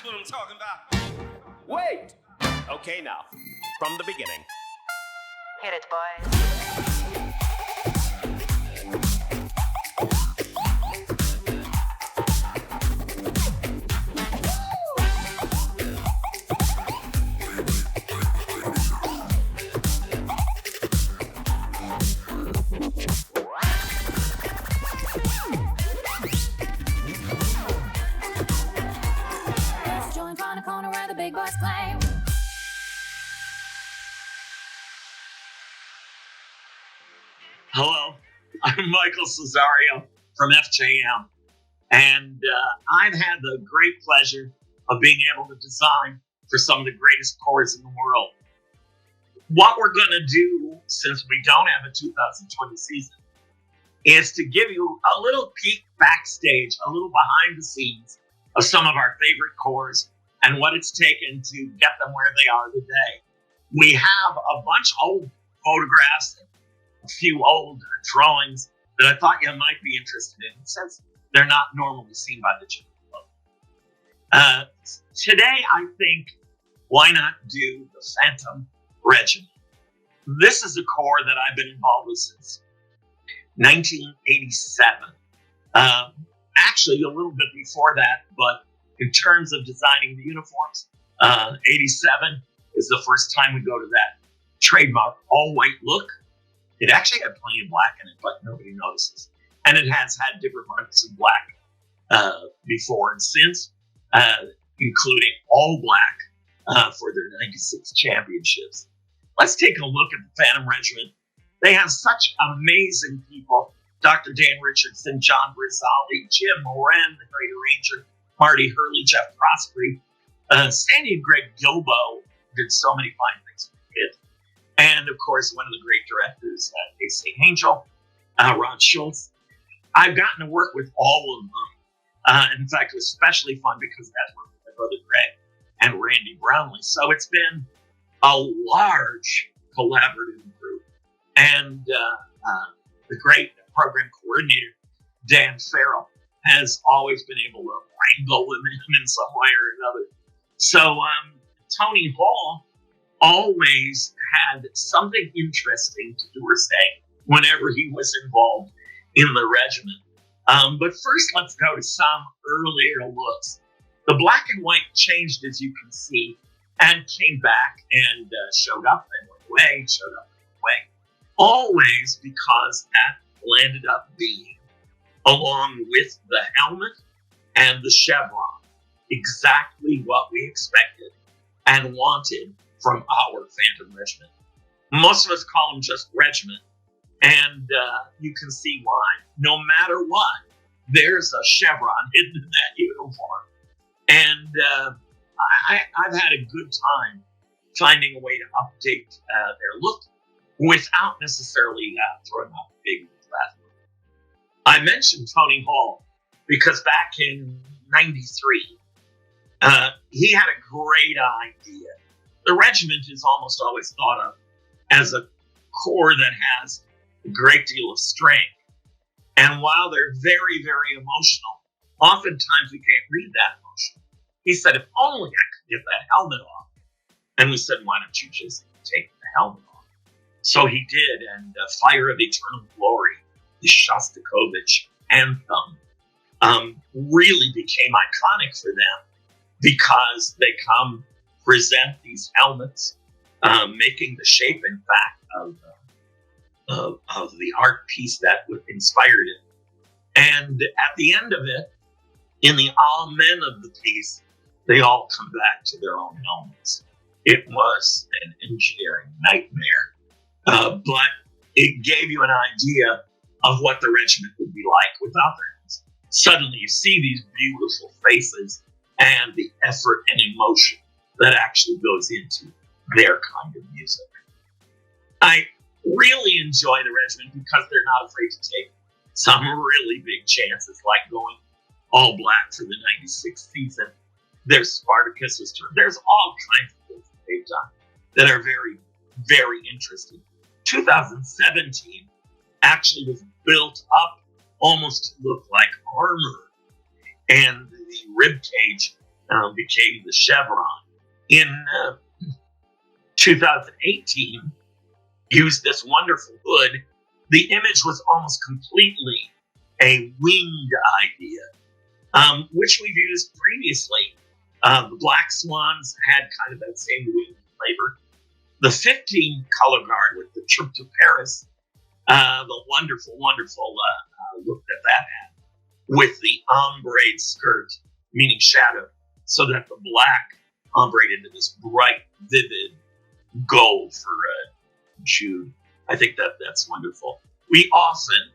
what I'm talking about. Wait! Okay, now, from the beginning. Hit it, boys. Join on the corner where the big boys claim. Hello, I'm Michael Cesario from FJM, and I've had the great pleasure of being able to design for some of the greatest corps in the world. What we're going to do, since we don't have a 2020 season, is to give you a little peek backstage, a little behind the scenes of some of our favorite corps and what it's taken to get them where they are today. We have a bunch of old photographs and a few old drawings that I thought you might be interested in, since they're not normally seen by the general public. Today, I think, why not do the Phantom Regiment? This is a corps that I've been involved with since 1987. Actually, a little bit before that, but in terms of designing the uniforms, 87 is the first time we go to that trademark all-white look. It actually had plenty of black in it, but nobody notices. And it has had different marks of black before and since, including all black for their 96 championships. Let's take a look at the Phantom Regiment. They have such amazing people. Dr. Dan Richardson, John Brizaldi, Jim Moran, the great arranger, Marty Hurley, Jeff Prospery, Sandy and Greg Gilbo did so many fine things for the kids. And of course, one of the great directors, A.C. Angel, Ron Schultz. I've gotten to work with all of them. In fact, it was especially fun because that's worked with my brother Greg and Randy Brownlee. So it's been a large collaborative group. And the great program coordinator, Dan Farrell, has always been able to wrangle them in some way or another. So Tony Hall always had something interesting to do or say whenever he was involved in the regiment. But first, let's go to some earlier looks. The black and white changed, as you can see, and came back and showed up and went away, showed up and went away. Always because that landed up being, along with the helmet and the chevron, exactly what we expected and wanted from our Phantom Regiment. Most of us call them just regiment, and you can see why. No matter what, there's a chevron hidden in that uniform. And I've had a good time finding a way to update their look without necessarily throwing out the big bathroom. I mentioned Tony Hall because back in 93, he had a great idea. The regiment is almost always thought of as a corps that has a great deal of strength. And while they're very, very emotional, oftentimes we can't read that emotion. He said, if only I could get that helmet off. And we said, why don't you just take the helmet off? So he did, and Fire of Eternal Glory, the Shostakovich anthem, really became iconic for them because they present these helmets, making the shape, in fact, of the art piece that inspired it. And at the end of it, in the amen of the piece, they all come back to their own helmets. It was an engineering nightmare, but it gave you an idea of what the regiment would be like without their helmets. Suddenly you see these beautiful faces and the effort and emotion that actually goes into their kind of music. I really enjoy the regiment because they're not afraid to take some really big chances, like going all black for the 96 season. There's Spartacus's turn. There's all kinds of things that they've done that are very, very interesting. 2017 actually was built up almost to look like armor. And the rib cage became the chevron. In 2018, used this wonderful hood. The image was almost completely a winged idea, which we've used previously. The Black Swans had kind of that same winged flavor. The 15 color guard with the trip to Paris, the wonderful, wonderful look that had, with the ombre skirt, meaning shadow, so that the black ombre into this bright, vivid gold for Jude. I think that's wonderful. We often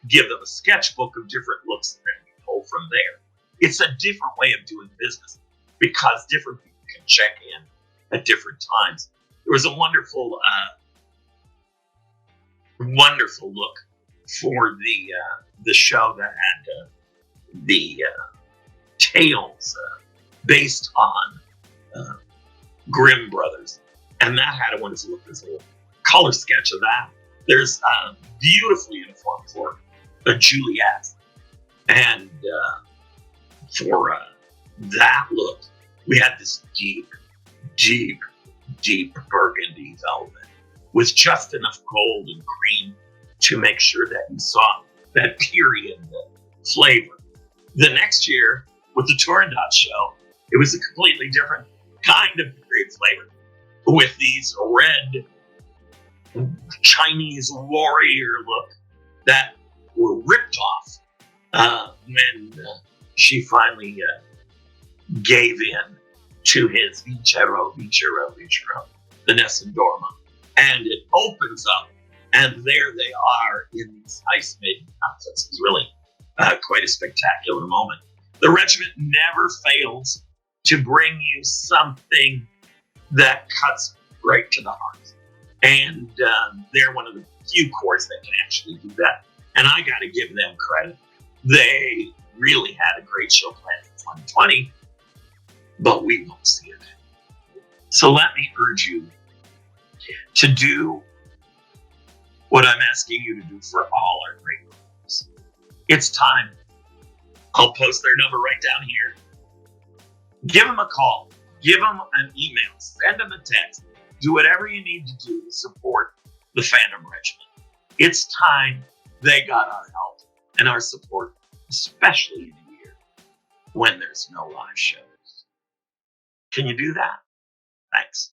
give them a sketchbook of different looks and then we pull from there. It's a different way of doing business because different people can check in at different times. There was a wonderful, wonderful look for the show that had the tales based on Grimm Brothers, and that had a wonderful look. There's a little color sketch of that. There's a beautiful uniform for Juliet, and for that look, we had this deep, deep, deep burgundy velvet with just enough gold and cream to make sure that you saw that period flavor. The next year, with the Turandot show, it was a completely different kind of period flavor with these red Chinese warrior look that were ripped off when she finally gave in to his Vichero, the Nessendorma. And it opens up, and there they are in these ice maiden outfits. It's really quite a spectacular moment. The regiment never fails to bring you something that cuts right to the heart. And they're one of the few corps that can actually do that. And I got to give them credit. They really had a great show planned for 2020, but we won't see it. So let me urge you to do what I'm asking you to do for all our great corps. It's time. I'll post their number right down here. Give them a call. Give them an email. Send them a text. Do whatever you need to do to support the Phantom Regiment. It's time they got our help and our support, especially in a year when there's no live shows. Can you do that? Thanks.